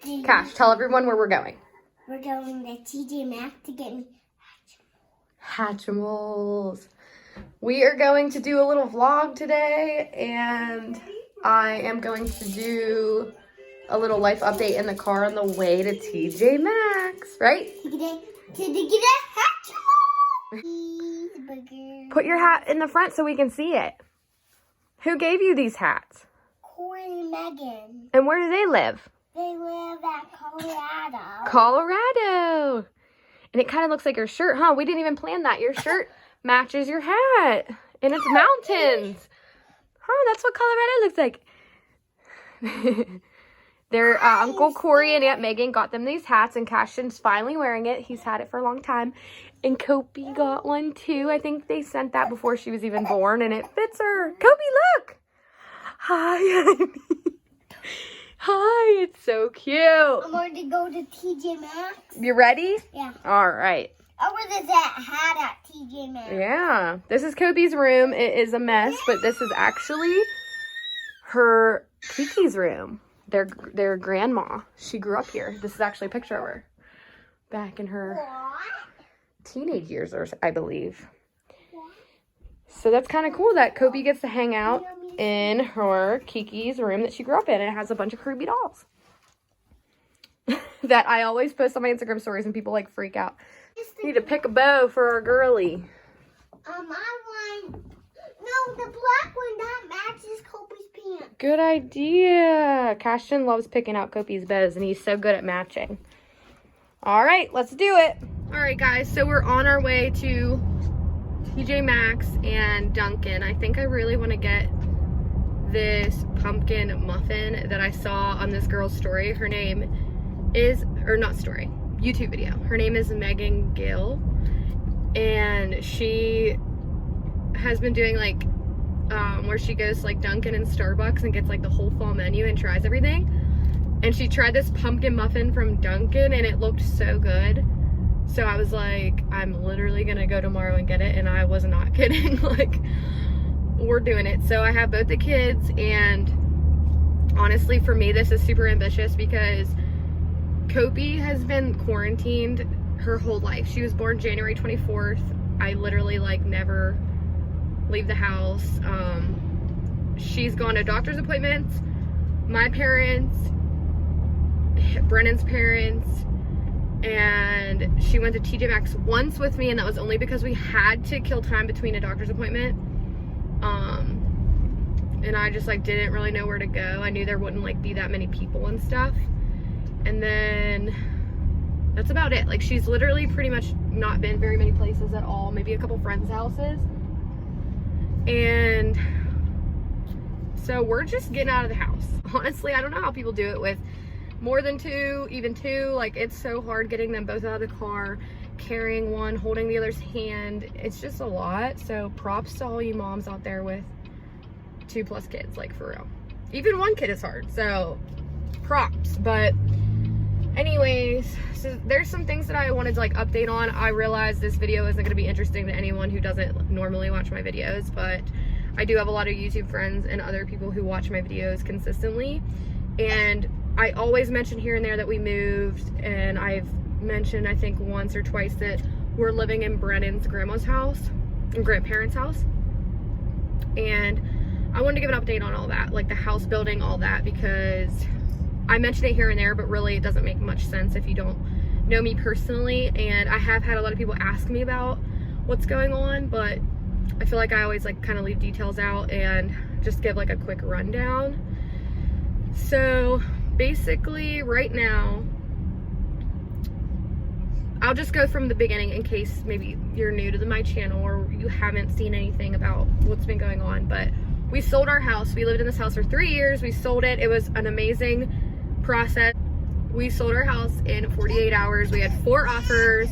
Cash, tell everyone where we're going. We're going to TJ Maxx to get me Hatchimals. We are going to do a little vlog today, and I am going to do a little life update in the car on the way to TJ Maxx, right? to get a Hatchimal. Cheeseburger. Put your hat in the front so we can see it. Who gave you these hats? Corey and Megan. And where do they live? They live at Colorado. Colorado. And it kind of looks like your shirt, huh? We didn't even plan that. Your shirt matches your hat. And it's mountains. Huh, that's what Colorado looks like. Their Uncle Corey and Aunt Megan got them these hats, and Caston's finally wearing it. He's had it for a long time. And Kobe got one too. I think they sent that before she was even born, and it fits her. Kobe, look! Hi, honey. Hi, it's so cute. I'm going to go to TJ Maxx. You ready? Yeah. All right. I was that hat at TJ Maxx. Yeah. This is Kobe's room. It is a mess, but this is actually her Kiki's room. Their grandma. She grew up here. This is actually a picture of her back in her teenage years, or I believe. So that's kind of cool that Kobe gets to hang out in her Kiki's room that she grew up in. And it has a bunch of creepy dolls that I always post on my Instagram stories, and people like freak out. Need to pick a bow for our girly. I want. No, the black one that matches Kobe's pants. Good idea. Caston loves picking out Kobe's bows, and he's so good at matching. All right, let's do it. All right, guys, so we're on our way to TJ Maxx and Dunkin. I think I really want to get this pumpkin muffin that I saw on this girl's story. Her name is, or not story, YouTube video. Her name is Megan Gill, and she has been doing like where she goes to like Dunkin and Starbucks and gets like the whole fall menu and tries everything. And she tried this pumpkin muffin from Dunkin, and it looked so good. So I was like, I'm literally gonna go tomorrow and get it, and I was not kidding. Like, we're doing it. So I have both the kids, and honestly for me this is super ambitious because Kobe has been quarantined her whole life. She was born January 24th. I literally like never leave the house. She's gone to doctor's appointments, my parents, Brennan's parents, and she went to TJ Maxx once with me, and that was only because we had to kill time between a doctor's appointment. And I just like didn't really know where to go. I knew there wouldn't like be that many people and stuff. And then that's about it. Like, she's literally pretty much not been very many places at all, maybe a couple friends' houses. And so we're just getting out of the house. Honestly, I don't know how people do it with more than two, even two. Like, it's so hard getting them both out of the car, carrying one, holding the other's hand. It's just a lot. So props to all you moms out there with 2+ kids, like, for real. Even one kid is hard, so props. But anyways, so there's some things that I wanted to like update on. I realized this video isn't going to be interesting to anyone who doesn't normally watch my videos, but I do have a lot of YouTube friends and other people who watch my videos consistently. And I always mention here and there that we moved, and I've mentioned I think once or twice that we're living in Brennan's grandma's house and grandparents' house. And I wanted to give an update on all that, like the house building, all that, because I mention it here and there, but really it doesn't make much sense if you don't know me personally. And I have had a lot of people ask me about what's going on, but I feel like I always like kind of leave details out and just give like a quick rundown. So basically right now, I'll just go from the beginning in case maybe you're new to my channel or you haven't seen anything about what's been going on. But we sold our house. We lived in this house for 3 years. We sold it. It was an amazing process. We sold our house in 48 hours. We had 4 offers.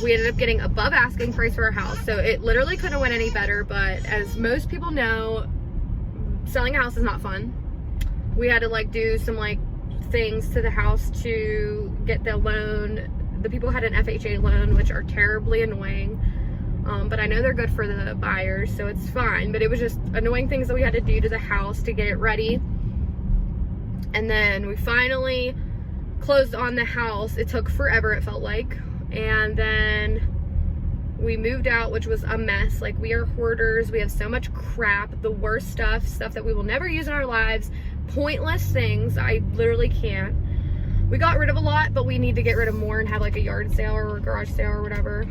We ended up getting above asking price for our house. So it literally couldn't have went any better. But as most people know, selling a house is not fun. We had to like do some like things to the house to get the loan. The people had an FHA loan, which are terribly annoying. But I know they're good for the buyers, so it's fine. But it was just annoying things that we had to do to the house to get it ready. And then we finally closed on the house. It took forever, it felt like. And then we moved out, which was a mess. Like, we are hoarders. We have so much crap, the worst stuff that we will never use in our lives, pointless things. I literally can't. We got rid of a lot, but we need to get rid of more and have like a yard sale or a garage sale or whatever.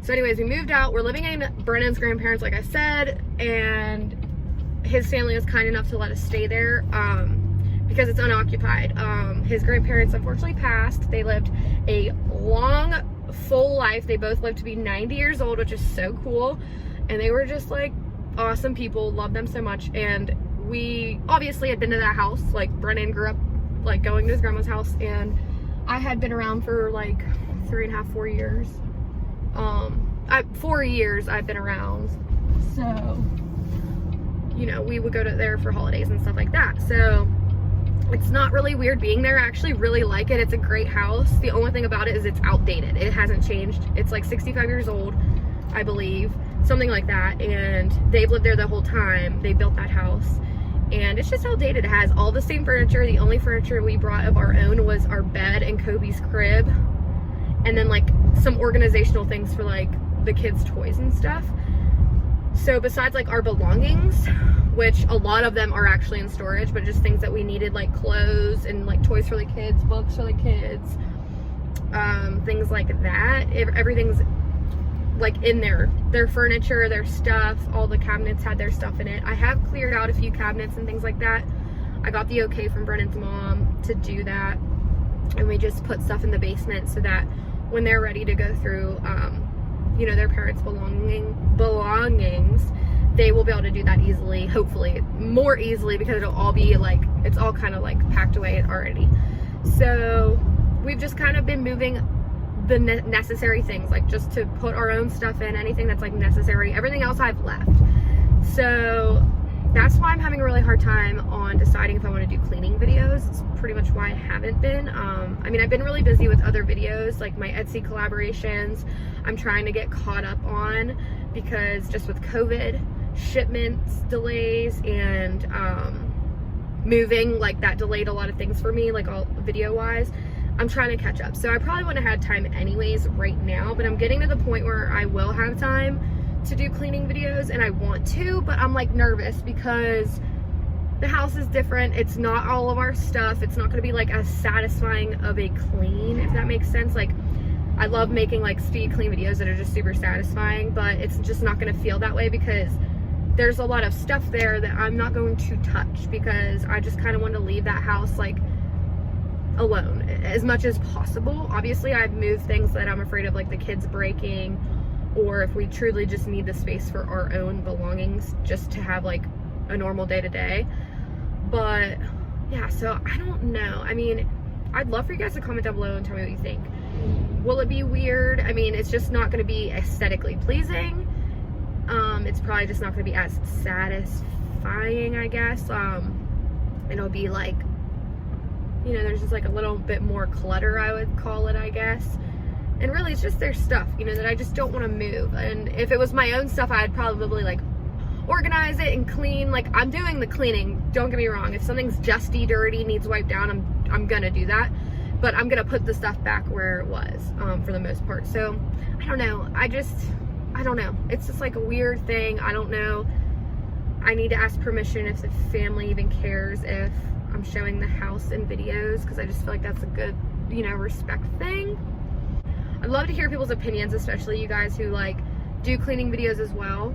So anyways, we moved out. We're living in Brennan's grandparents, like I said, and his family was kind enough to let us stay there because it's unoccupied. His grandparents unfortunately passed. They lived a long, full life. They both lived to be 90 years old, which is so cool. And they were just like awesome people, loved them so much. And we obviously had been to that house. Like, Brennan grew up like going to his grandma's house, and I had been around for like 3.5, 4 years. 4 years I've been around. So, you know, we would go to there for holidays and stuff like that. So it's not really weird being there. I actually really like it. It's a great house. The only thing about it is it's outdated. It hasn't changed. It's like 65 years old, I believe, something like that. And they've lived there the whole time. They built that house. And it's just outdated. It has all the same furniture. The only furniture we brought of our own was our bed and Kobe's crib. And then like some organizational things for like the kids' toys and stuff. So besides like our belongings, which a lot of them are actually in storage, but just things that we needed, like clothes and like toys for the kids, books for the kids, things like that. Everything's like in there. Their furniture, their stuff, all the cabinets had their stuff in it. I have cleared out a few cabinets and things like that. I got the okay from Brennan's mom to do that. And we just put stuff in the basement so that when they're ready to go through, you know, their parents' belongings, they will be able to do that easily, hopefully more easily, because it'll all be like, it's all kind of like packed away already. So we've just kind of been moving the necessary things, like just to put our own stuff in, anything that's like necessary. Everything else I've left. So that's why I'm having a really hard time on deciding if I want to do cleaning videos. It's pretty much why I haven't been. I mean, I've been really busy with other videos, like my Etsy collaborations. I'm trying to get caught up on, because just with COVID, shipments delays and moving, like that delayed a lot of things for me, like all video wise. I'm trying to catch up. So I probably wouldn't have had time anyways right now, but I'm getting to the point where I will have time to do cleaning videos, and I want to, but I'm like nervous because the house is different. It's not all of our stuff. It's not going to be like as satisfying of a clean, if that makes sense. Like, I love making like speed clean videos that are just super satisfying, but it's just not going to feel that way because there's a lot of stuff there that I'm not going to touch, because I just kind of want to leave that house like alone as much as possible. Obviously, I've moved things that I'm afraid of, like the kids breaking, or if we truly just need the space for our own belongings just to have like a normal day-to-day. But yeah, so I don't know. I mean, I'd love for you guys to comment down below and tell me what you think. Will it be weird? I mean, it's just not going to be aesthetically pleasing. It's probably just not going to be as satisfying, I guess. It'll be like, you know, there's just like a little bit more clutter, I would call it, I guess. And really, it's just their stuff, you know, that I just don't want to move. And if it was my own stuff, I'd probably like organize it and clean. Like, I'm doing the cleaning, don't get me wrong. If something's dusty, dirty, needs wiped down, I'm gonna do that. But I'm gonna put the stuff back where it was, for the most part. So I don't know. I don't know. It's just like a weird thing. I don't know. I need to ask permission if the family even cares if I'm showing the house in videos, because I just feel like that's a good, you know, respect thing. I'd love to hear people's opinions, especially you guys who like do cleaning videos as well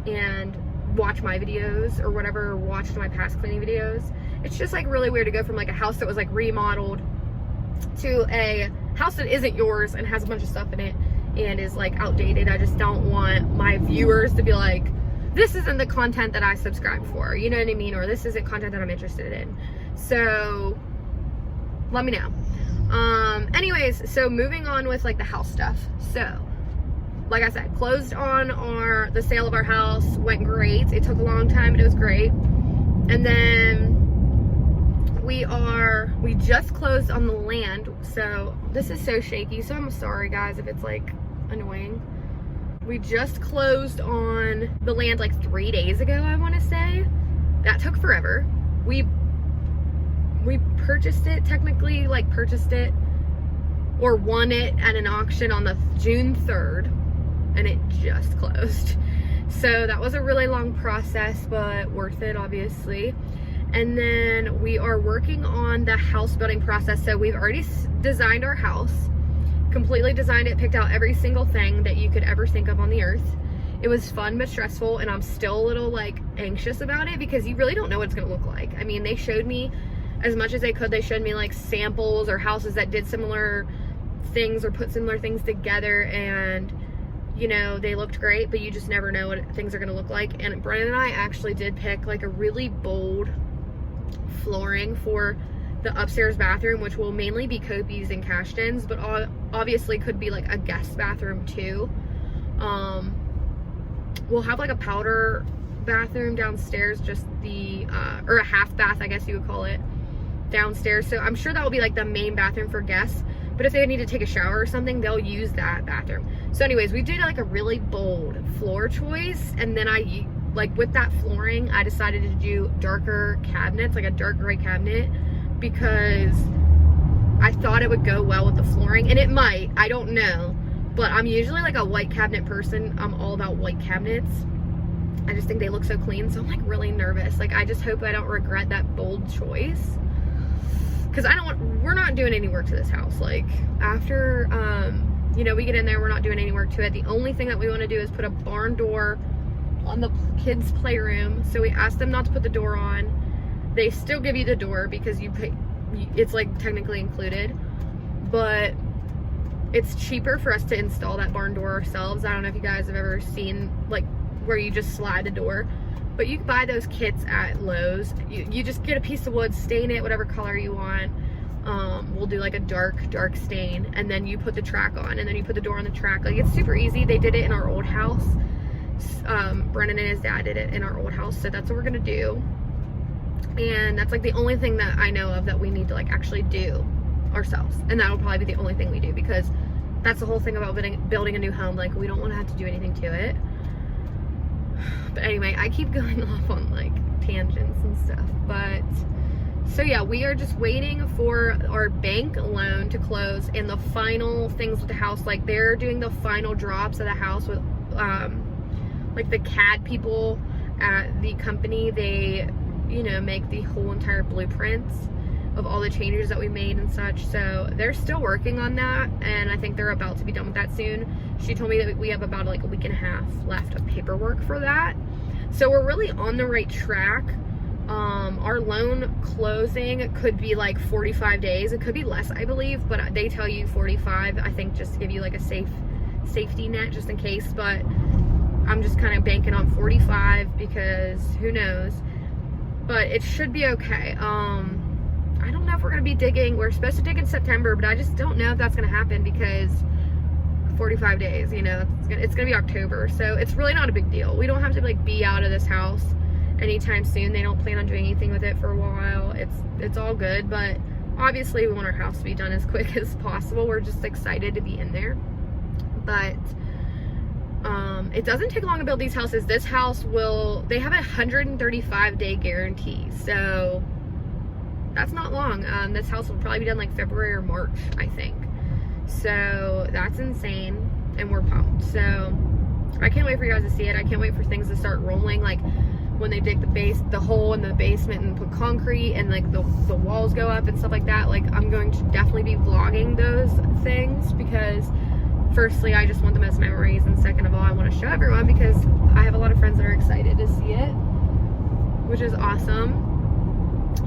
and watch my videos or whatever, or watched my past cleaning videos. It's just like really weird to go from like a house that was like remodeled to a house that isn't yours and has a bunch of stuff in it and is like outdated. I just don't want my viewers to be like, this isn't the content that I subscribe for, you know what I mean? Or this isn't content that I'm interested in. So let me know. Anyways, so moving on with like the house stuff. So like I said, closed on the sale of our house, went great. It took a long time, but it was great. And then we just closed on the land. So this is so shaky, so I'm sorry guys if it's like annoying. We just closed on the land like 3 days ago, I want to say. That took forever. we purchased it, technically, like purchased it or won it at an auction on the June 3rd, and it just closed. So that was a really long process, but worth it, obviously. And then we are working on the house building process. So we've already designed our house, completely designed it, picked out every single thing that you could ever think of on the earth. It was fun but stressful, and I'm still a little like anxious about it because you really don't know what it's gonna look like. I mean, they showed me as much as they could. They showed me like samples or houses that did similar things or put similar things together, and you know, they looked great, but you just never know what things are gonna look like. And Brennan and I actually did pick like a really bold flooring for the upstairs bathroom, which will mainly be Kopi's and Cashton's, but obviously could be like a guest bathroom too. We'll have like a powder bathroom downstairs, just the or a half bath, I guess you would call it, downstairs. So I'm sure that will be like the main bathroom for guests, but if they need to take a shower or something, they'll use that bathroom. So anyways, we did like a really bold floor choice, and then I like with that flooring, I decided to do darker cabinets, like a dark gray cabinet, because I thought it would go well with the flooring, and it might, I don't know, but I'm usually like a white cabinet person. I'm all about white cabinets. I just think they look so clean, so I'm like really nervous. Like, I just hope I don't regret that bold choice, because we're not doing any work to this house. Like, after you know, we get in there, we're not doing any work to it. The only thing that we want to do is put a barn door on the kids' playroom. So we asked them not to put the door on. They still give you the door because you pay, it's like technically included, but it's cheaper for us to install that barn door ourselves. I don't know if you guys have ever seen like where you just slide the door, but you can buy those kits at Lowe's. You just get a piece of wood, stain it whatever color you want. We'll do like a dark stain, and then you put the track on, and then you put the door on the track. Like, it's super easy. They did it in our old house. Brennan and his dad did it in our old house, so that's what we're gonna do. And that's like the only thing that I know of that we need to like actually do ourselves, and that'll probably be the only thing we do, because that's the whole thing about building a new home. Like, we don't want to have to do anything to it. But anyway, I keep going off on like tangents and stuff, but so yeah, we are just waiting for our bank loan to close and the final things with the house. Like, they're doing the final drops of the house with like the CAD people at the company. They, you know, make the whole entire blueprints of all the changes that we made and such. So they're still working on that, and I think they're about to be done with that soon. She told me that we have about like a week and a half left of paperwork for that. So we're really on the right track. Our loan closing could be like 45 days. It could be less, I believe, but they tell you 45, I think, just to give you like a safety net just in case. But I'm just kind of banking on 45 because who knows, but it should be okay. I don't know if we're gonna be digging. We're supposed to dig in September, but I just don't know if that's gonna happen because 45 days, you know, it's gonna be October, so it's really not a big deal. We don't have to like be out of this house anytime soon. They don't plan on doing anything with it for a while. It's all good, but obviously we want our house to be done as quick as possible. We're just excited to be in there. But it doesn't take long to build these houses. This house they have a 135-day guarantee, so that's not long. This house will probably be done like February or March, I think. So that's insane, and we're pumped. So I can't wait for you guys to see it. I can't wait for things to start rolling, like when they dig the hole in the basement and put concrete, and like the walls go up and stuff like that. Like, I'm going to definitely be vlogging those things, because firstly, I just want them as memories, and second of all, I want to show everyone because I have a lot of friends that are excited to see it, which is awesome.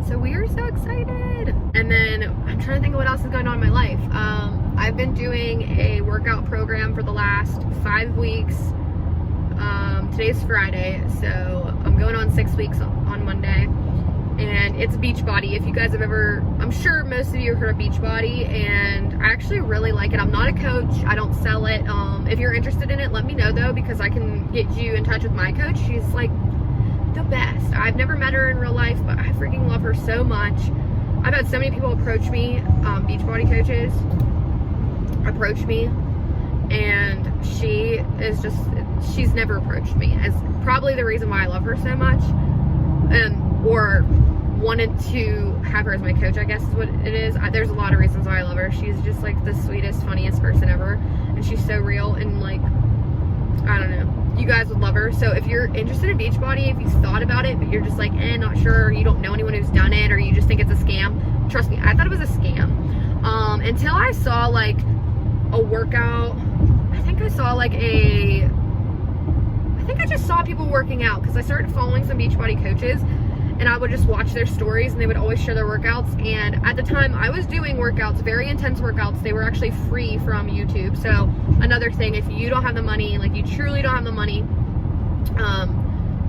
So we are so excited. And then I'm trying to think of what else is going on in my life. I've been doing a workout program for the last 5 weeks. Today's Friday, so I'm going on 6 weeks on Monday. And it's Beachbody. If you guys have ever, I'm sure most of you have heard of Beachbody, and I actually really like it. I'm not a coach, I don't sell it. If you're interested in it, let me know though, because I can get you in touch with my coach. She's like the best. I've never met her in real life, but I freaking love her so much. I've had so many people approach me, Beachbody coaches approach me, and she's never approached me, as probably the reason why I love her so much. Or wanted to have her as my coach, I guess is what it is. There's a lot of reasons why I love her. She's just like the sweetest, funniest person ever, and she's so real, and like, I don't know, you guys would love her. So if you're interested in Beachbody, if you thought about it but you're just like not sure, you don't know anyone who's done it, or you just think it's a scam, trust me, I thought it was a scam until I saw like a workout. I think I just saw people working out, because I started following some Beachbody coaches, and I would just watch their stories, and they would always share their workouts. And at the time I was doing workouts, very intense workouts. They were actually free from YouTube. So another thing, if you don't have the money, like you truly don't have the money,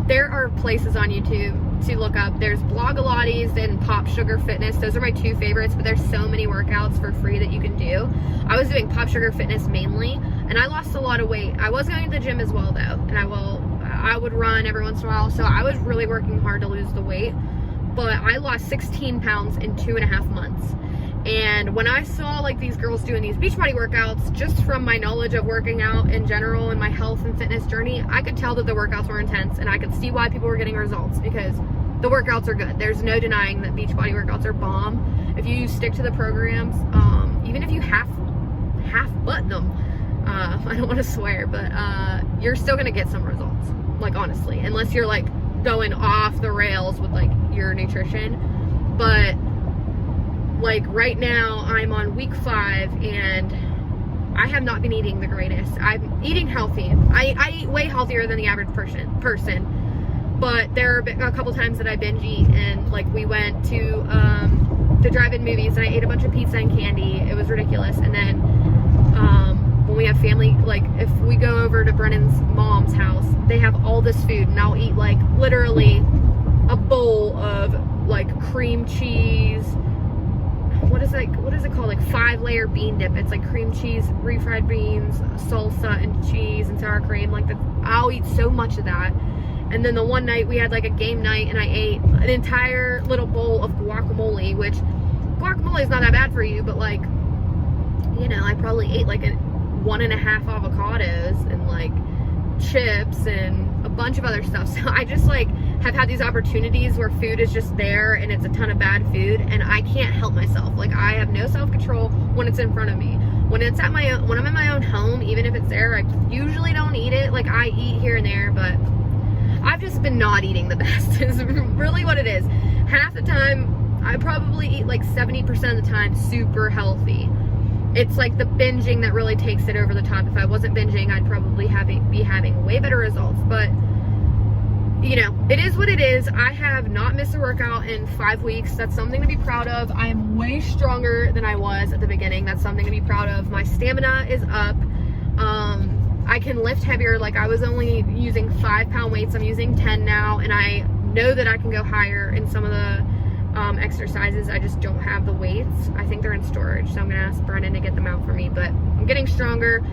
there are places on YouTube to look up. There's Blogilates and Pop Sugar Fitness. Those are my two favorites, but there's so many workouts for free that you can do. I was doing Pop Sugar Fitness mainly, and I lost a lot of weight. I was going to the gym as well though, and I would run every once in a while, so I was really working hard to lose the weight, but I lost 16 pounds in 2.5 months. And when I saw like these girls doing these Beachbody workouts, just from my knowledge of working out in general and my health and fitness journey, I could tell that the workouts were intense, and I could see why people were getting results, because the workouts are good. There's no denying that Beachbody workouts are bomb. If you stick to the programs, even if you half butt them, I don't want to swear, but you're still gonna get some results, like honestly, unless you're like going off the rails with like your nutrition. But like right now I'm on week 5, and I have not been eating the greatest. I'm eating healthy. I eat way healthier than the average person, but there are a couple times that I binge eat, and like we went to the drive-in movies, and I ate a bunch of pizza and candy. It was ridiculous. And then when we have family, like if we go over to Brennan's mom's house, they have all this food, and I'll eat like literally a bowl of like cream cheese, what is it called, like 5-layer bean dip. It's like cream cheese, refried beans, salsa, and cheese and sour cream. Like I'll eat so much of that. And then the one night we had like a game night, and I ate an entire little bowl of guacamole, which guacamole is not that bad for you, but like, you know, I probably ate like 1.5 avocados and like chips and a bunch of other stuff. So I just like have had these opportunities where food is just there, and it's a ton of bad food, and I can't help myself. Like I have no self-control when it's in front of me. When it's at my own, when I'm in my own home, even if it's there, I usually don't eat it. Like I eat here and there, but I've just been not eating the best is really what it is. Half the time I probably eat like 70% of the time super healthy. It's like the binging that really takes it over the top. If I wasn't binging, I'd probably be having way better results. But you know, it is what it is. I have not missed a workout in 5 weeks. That's something to be proud of. I am way stronger than I was at the beginning. That's something to be proud of. My stamina is up. I can lift heavier. Like I was only using 5-pound weights. I'm using 10 now, and I know that I can go higher in some of the exercises. I just don't have the weights. I think they're in storage, so I'm gonna ask Brennan to get them out for me. But I'm getting stronger.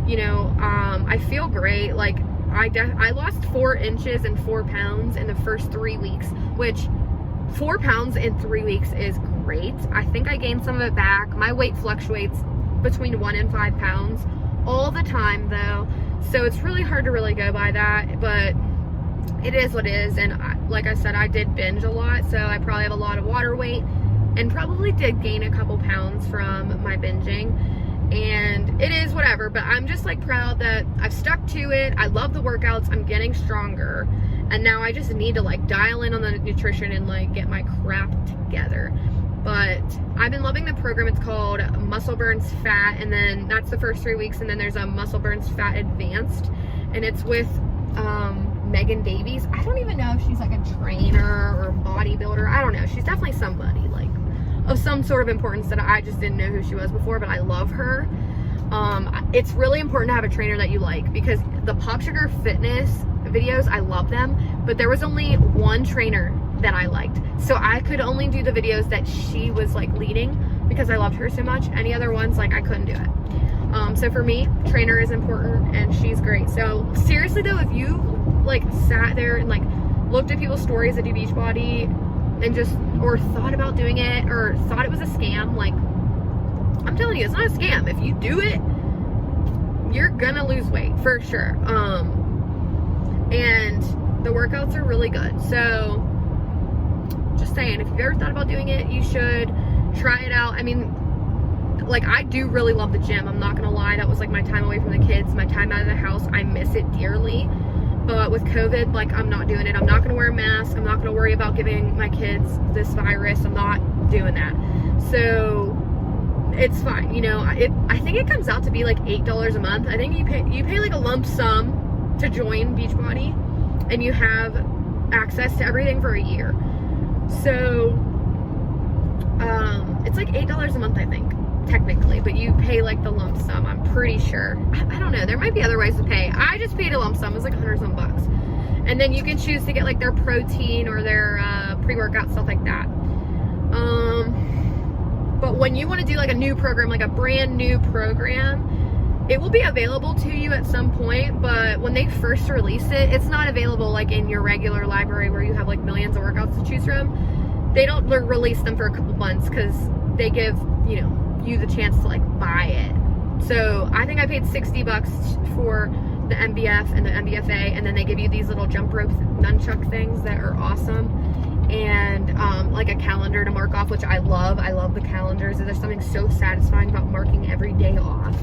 You know, I feel great. Like I lost 4 inches and 4 pounds in the first 3 weeks, which 4 pounds in 3 weeks is great. I think I gained some of it back. My weight fluctuates between 1 and 5 pounds all the time though, so it's really hard to really go by that, but it is what it is. And like I said, I did binge a lot, so I probably have a lot of water weight, and probably did gain a couple pounds from my binging, and it is whatever. But I'm just like proud that I've stuck to it. I love the workouts. I'm getting stronger, and now I just need to like dial in on the nutrition and like get my crap together. But I've been loving the program. It's called Muscle Burns Fat, and then that's the first 3 weeks, and then there's a Muscle Burns Fat Advanced, and it's with Megan Davies. I don't even know if she's like a trainer or a bodybuilder. I don't know. She's definitely somebody like of some sort of importance that I just didn't know who she was before, but I love her. It's really important to have a trainer that you like, because the Pop Sugar Fitness videos, I love them, but there was only one trainer that I liked, so I could only do the videos that she was like leading, because I loved her so much. Any other ones, like I couldn't do it. So for me, trainer is important, and she's great. So seriously though, if you like sat there and like looked at people's stories that do Beachbody and just, or thought about doing it, or thought it was a scam, like I'm telling you, it's not a scam. If you do it, you're gonna lose weight for sure. And the workouts are really good. So just saying, if you've ever thought about doing it, you should try it out. I mean, like, I do really love the gym. I'm not gonna lie. That was like my time away from the kids, my time out of the house. I miss it dearly. But with COVID, like, I'm not doing it. I'm not gonna wear a mask. I'm not gonna worry about giving my kids this virus. I'm not doing that. So it's fine. You know, I think it comes out to be like $8 a month. I think you pay like a lump sum to join Beachbody, and you have access to everything for a year. So it's like $8 a month, I think, technically, but you pay like the lump sum, I'm pretty sure. I don't know, there might be other ways to pay. I just paid a lump sum. It was like 100 some bucks, and then you can choose to get like their protein or their pre-workout, stuff like that. But when you want to do like a new program, like a brand new program, it will be available to you at some point. But when they first release it, it's not available like in your regular library where you have like millions of workouts to choose from. They don't release them for a couple months because they give, you know, you the chance to like buy it. So I think I paid 60 bucks for the MBF and the MBFA, and then they give you these little jump rope nunchuck things that are awesome, and like a calendar to mark off, which I love. I love the calendars. There's something so satisfying about marking every day off.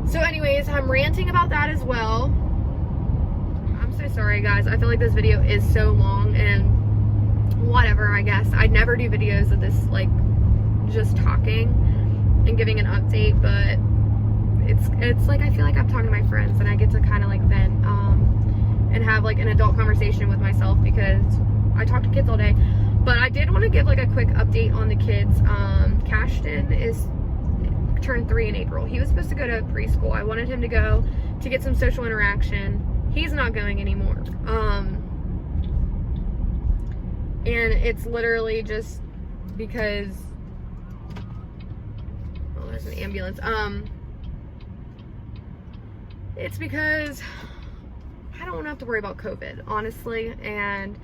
So anyways, I'm ranting about that as well. I'm so sorry, guys. I feel like this video is so long, and whatever, I guess. I'd never do videos of this, like, just talking and giving an update, but it's like I feel like I'm talking to my friends, and I get to kind of like vent and have like an adult conversation with myself, because I talk to kids all day. But I did want to give like a quick update on the kids. Cashton is turned 3 in April. He was supposed to go to preschool. I wanted him to go to get some social interaction. He's not going anymore. And it's literally just because, oh, there's an ambulance. It's because I don't want to have to worry about COVID, honestly. And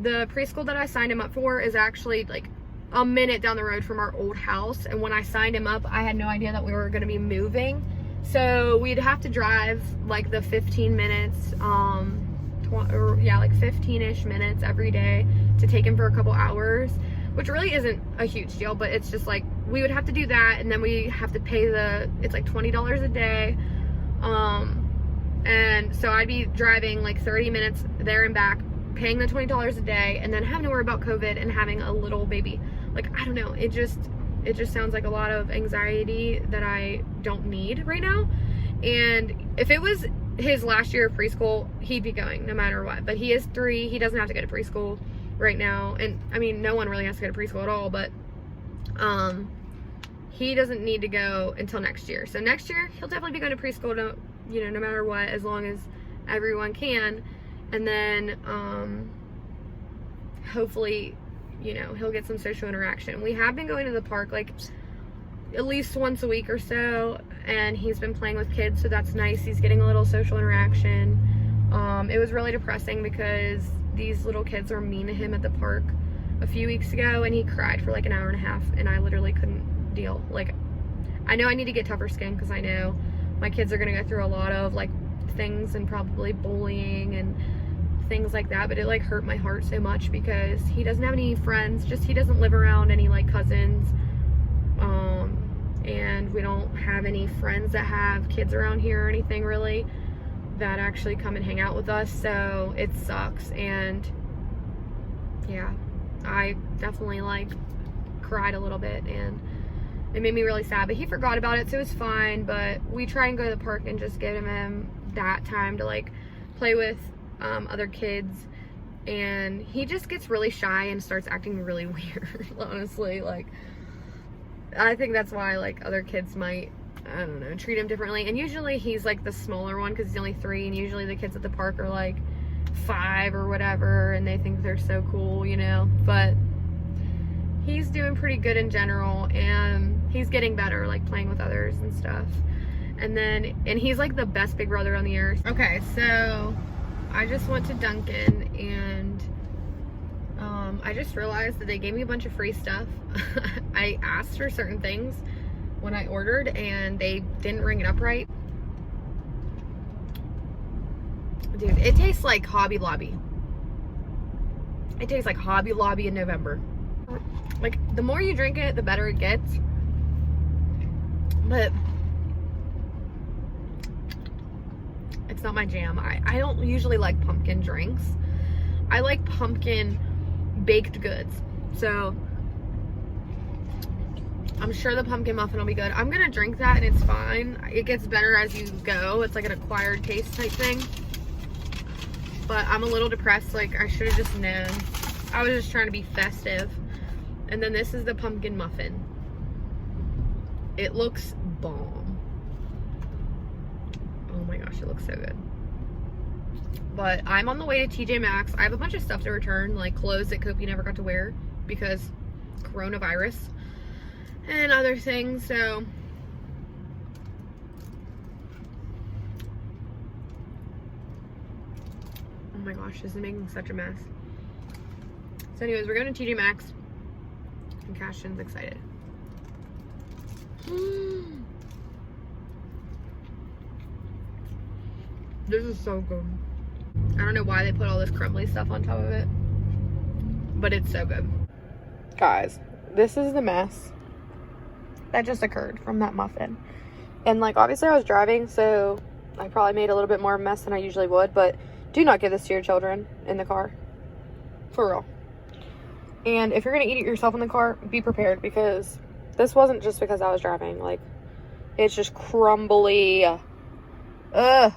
the preschool that I signed him up for is actually like a minute down the road from our old house. And when I signed him up, I had no idea that we were going to be moving. So we'd have to drive like the 15 minutes, like 15-ish minutes every day to take him for a couple hours, which really isn't a huge deal, but it's just like we would have to do that, and then we have to pay it's like $20 a day. And so I'd be driving like 30 minutes there and back, paying the $20 a day, and then having to worry about COVID and having a little baby. Like, I don't know, it just sounds like a lot of anxiety that I don't need right now. And if it was his last year of preschool, he'd be going no matter what. But he is 3, he doesn't have to go to preschool right now. And I mean, no one really has to go to preschool at all, but he doesn't need to go until next year. So next year he'll definitely be going to preschool, no matter what, as long as everyone can. And then hopefully, he'll get some social interaction. We have been going to the park like at least once a week or so, and he's been playing with kids, so that's nice. He's getting a little social interaction. It was really depressing because these little kids were mean to him at the park a few weeks ago, and he cried for like an hour and a half, and I literally couldn't deal. Like, I know I need to get tougher skin, because I know my kids are gonna go through a lot of like things, and probably bullying and things like that, but it like hurt my heart so much because he doesn't have any friends. Just, he doesn't live around any like cousins, and we don't have any friends that have kids around here or anything really that actually come and hang out with us. So it sucks. And yeah, I definitely like cried a little bit, and it made me really sad, but he forgot about it, so it was fine. But we try and go to the park and just give him that time to like play with other kids, and he just gets really shy and starts acting really weird. Honestly, like, I think that's why like other kids might, I don't know, treat him differently. And usually he's like the smaller one because he's only 3, and usually the kids at the park are like 5 or whatever, and they think they're so cool, but he's doing pretty good in general, and he's getting better, like playing with others and stuff. And he's like the best big brother on the earth. Okay, so I just went to Dunkin, and I just realized that they gave me a bunch of free stuff. I asked for certain things when I ordered, and they didn't ring it up right. Dude, it tastes like Hobby Lobby. It tastes like Hobby Lobby in November. Like, the more you drink it, the better it gets. But it's not my jam. I don't usually like pumpkin drinks. I like pumpkin baked goods. So I'm sure the pumpkin muffin will be good. I'm gonna drink that and it's fine. It gets better as you go. It's like an acquired taste type thing. But I'm a little depressed. Like, I should have just known. I was just trying to be festive. And then this is the pumpkin muffin. It looks bomb. Oh my gosh, it looks so good. But I'm on the way to TJ Maxx. I have a bunch of stuff to return, like clothes that Kopi never got to wear because coronavirus and other things. So oh my gosh, this is making such a mess. So anyways, we're going to TJ Maxx and Cashton's excited. This is so good. I don't know why they put all this crumbly stuff on top of it, but it's so good. Guys, this is the mess that just occurred from that muffin. And like, obviously I was driving, so I probably made a little bit more mess than I usually would, but do not give this to your children in the car. For real. And if you're gonna eat it yourself in the car, be prepared, because this wasn't just because I was driving. Like, it's just crumbly. Ugh.